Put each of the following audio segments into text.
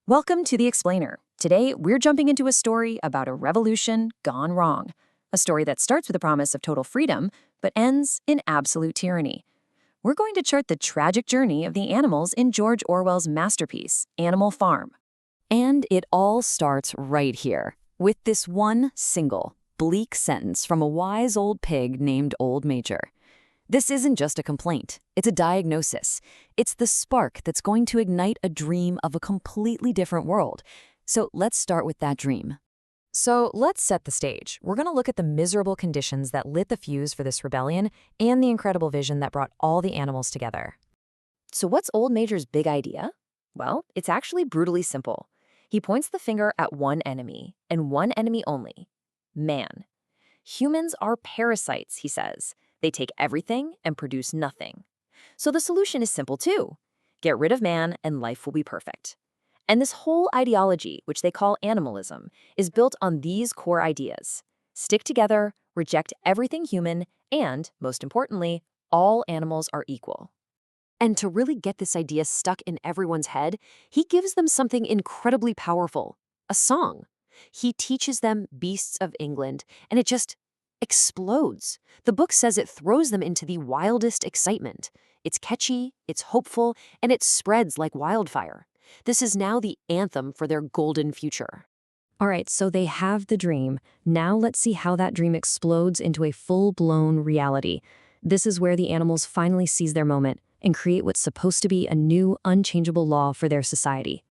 Welcome to The Explainer. Today, we're jumping into a story about a revolution gone wrong. A story that starts with a promise of total freedom, but ends in absolute tyranny. We're going to chart the tragic journey of the animals in George Orwell's masterpiece, Animal Farm. And it all starts right here, with this one single, bleak sentence from a wise old pig named Old Major. This isn't just a complaint, it's a diagnosis. It's the spark that's going to ignite a dream of a completely different world. So let's start with that dream. So let's set the stage. We're going to look at the miserable conditions that lit the fuse for this rebellion and the incredible vision that brought all the animals together. So what's Old Major's big idea? Well, it's actually brutally simple. He points the finger at one enemy, and one enemy only: man. Humans are parasites, he says. They take everything and produce nothing. So the solution is simple too. Get rid of man and life will be perfect. And this whole ideology, which they call animalism, is built on these core ideas. Stick together, reject everything human, and, most importantly, all animals are equal. And to really get this idea stuck in everyone's head, he gives them something incredibly powerful: a song. He teaches them Beasts of England, and it just explodes. The book says it throws them into the wildest excitement. It's catchy, it's hopeful, and it spreads like wildfire. This is now the anthem for their golden future. All right, so they have the dream. Now let's see how that dream explodes into a full-blown reality. This is where the animals finally seize their moment and create what's supposed to be a new, unchangeable law for their society.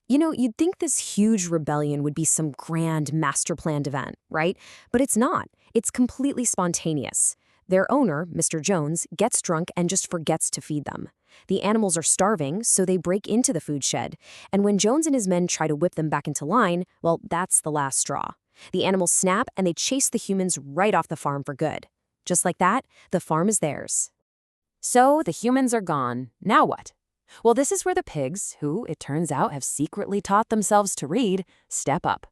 You know, you'd think this huge rebellion would be some grand master-planned event, right? But it's not. It's completely spontaneous. Their owner, Mr. Jones, gets drunk and just forgets to feed them. The animals are starving, so they break into the food shed. And when Jones and his men try to whip them back into line, well, that's the last straw. The animals snap and they chase the humans right off the farm for good. Just like that, the farm is theirs. So the humans are gone. Now what? Well, this is where the pigs, who, it turns out, have secretly taught themselves to read, step up.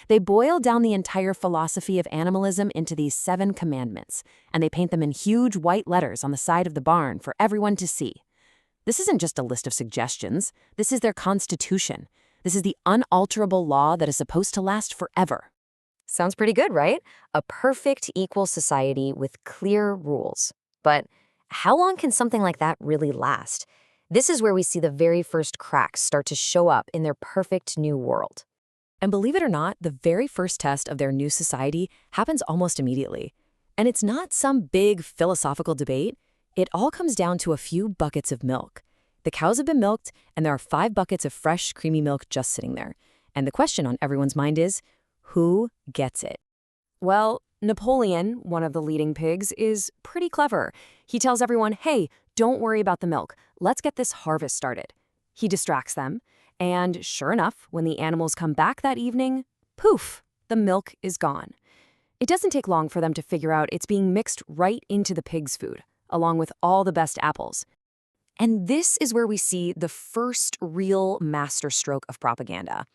They boil down the entire philosophy of animalism into these 7 commandments, and they paint them in huge white letters on the side of the barn for everyone to see. This isn't just a list of suggestions. This is their constitution. This is the unalterable law that is supposed to last forever. Sounds pretty good, right? A perfect equal society with clear rules. But how long can something like that really last? This is where we see the very first cracks start to show up in their perfect new world. And believe it or not, the very first test of their new society happens almost immediately. And it's not some big philosophical debate. It all comes down to a few buckets of milk. The cows have been milked, and there are 5 buckets of fresh, creamy milk just sitting there. And the question on everyone's mind is, who gets it? Well, Napoleon, one of the leading pigs, is pretty clever. He tells everyone, hey, don't worry about the milk. Let's get this harvest started. He distracts them, and sure enough, when the animals come back that evening, poof, the milk is gone. It doesn't take long for them to figure out it's being mixed right into the pig's food, along with all the best apples. And this is where we see the first real masterstroke of propaganda.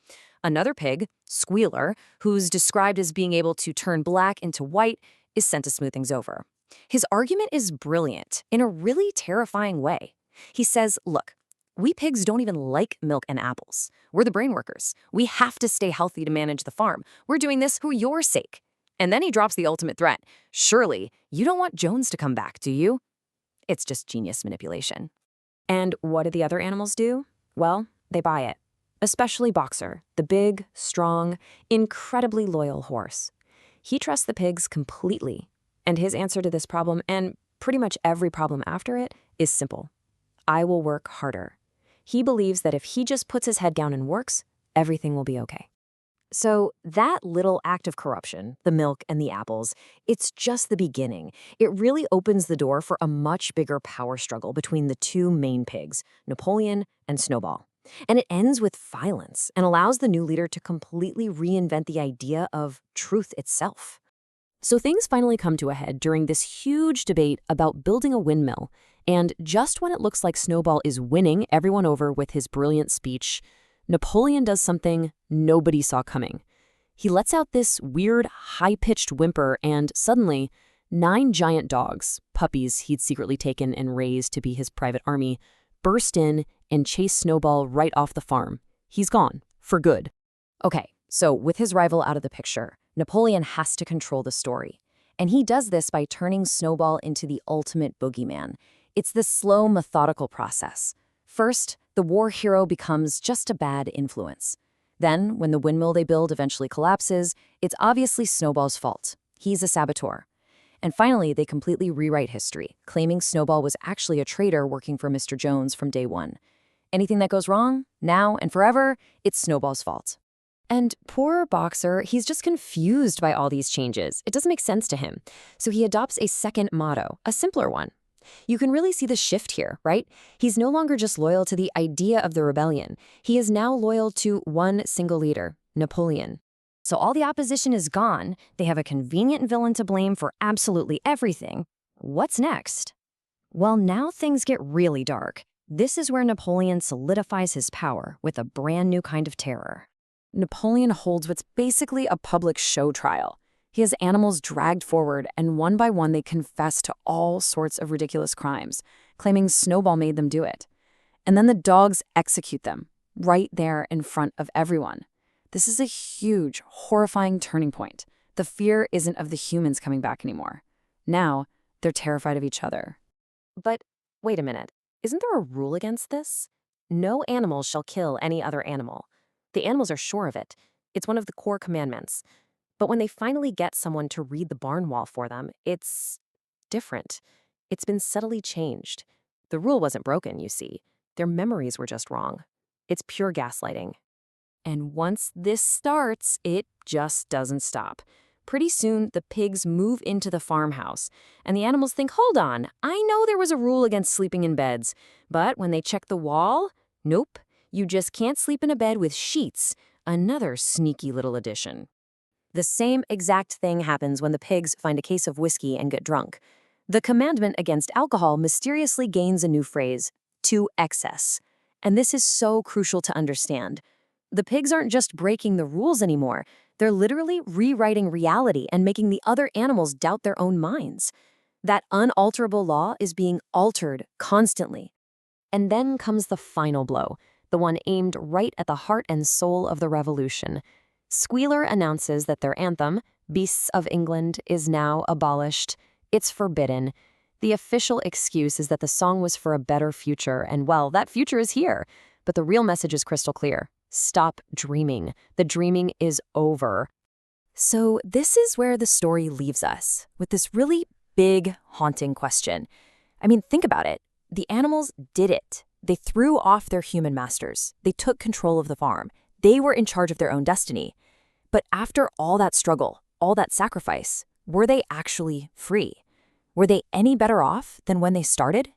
Another pig, Squealer, who's described as being able to turn black into white, is sent to smooth things over. His argument is brilliant in a really terrifying way. He says, look, we pigs don't even like milk and apples. We're the brain workers. We have to stay healthy to manage the farm. We're doing this for your sake. And then he drops the ultimate threat. Surely, you don't want Jones to come back, do you? It's just genius manipulation. And what do the other animals do? Well, they buy it. Especially Boxer, the big, strong, incredibly loyal horse. He trusts the pigs completely. And his answer to this problem, and pretty much every problem after it, is simple. I will work harder. He believes that if he just puts his head down and works, everything will be okay. So that little act of corruption, the milk and the apples, it's just the beginning. It really opens the door for a much bigger power struggle between the 2 main pigs, Napoleon and Snowball. And it ends with violence and allows the new leader to completely reinvent the idea of truth itself. So things finally come to a head during this huge debate about building a windmill. And just when it looks like Snowball is winning everyone over with his brilliant speech, Napoleon does something nobody saw coming. He lets out this weird, high-pitched whimper, and suddenly, 9 giant dogs, puppies he'd secretly taken and raised to be his private army, burst in and chase Snowball right off the farm, He's gone. For good. Okay, so with his rival out of the picture, Napoleon has to control the story. And he does this by turning Snowball into the ultimate boogeyman. It's this slow, methodical process. First, the war hero becomes just a bad influence. Then, when the windmill they build eventually collapses, it's obviously Snowball's fault. He's a saboteur. And finally, they completely rewrite history, claiming Snowball was actually a traitor working for Mr. Jones from day one. Anything that goes wrong, now and forever, it's Snowball's fault. And poor Boxer, he's just confused by all these changes. It doesn't make sense to him. So he adopts a second motto, a simpler one. You can really see the shift here, right? He's no longer just loyal to the idea of the rebellion. He is now loyal to one single leader, Napoleon. So all the opposition is gone. They have a convenient villain to blame for absolutely everything. What's next? Well, now things get really dark. This is where Napoleon solidifies his power with a brand new kind of terror. Napoleon holds what's basically a public show trial. He has animals dragged forward, and one by one they confess to all sorts of ridiculous crimes, claiming Snowball made them do it. And then the dogs execute them, right there in front of everyone. This is a huge, horrifying turning point. The fear isn't of the humans coming back anymore. Now, they're terrified of each other. But wait a minute. Isn't there a rule against this? No animal shall kill any other animal. The animals are sure of it. It's one of the core commandments. But when they finally get someone to read the barn wall for them, it's different. It's been subtly changed. The rule wasn't broken, you see. Their memories were just wrong. It's pure gaslighting. And once this starts, it just doesn't stop. Pretty soon, the pigs move into the farmhouse, and the animals think, hold on, I know there was a rule against sleeping in beds. But when they check the wall, nope, you just can't sleep in a bed with sheets. Another sneaky little addition. The same exact thing happens when the pigs find a case of whiskey and get drunk. The commandment against alcohol mysteriously gains a new phrase, to excess. And this is so crucial to understand. The pigs aren't just breaking the rules anymore. They're literally rewriting reality and making the other animals doubt their own minds. That unalterable law is being altered constantly. And then comes the final blow, the one aimed right at the heart and soul of the revolution. Squealer announces that their anthem, Beasts of England, is now abolished. It's forbidden. The official excuse is that the song was for a better future, and well, that future is here. But the real message is crystal clear. Stop dreaming. The dreaming is over. So this is where the story leaves us, with this really big, haunting question. I mean, think about it. The animals did it. They threw off their human masters. They took control of the farm. They were in charge of their own destiny. But after all that struggle, all that sacrifice, were they actually free? Were they any better off than when they started?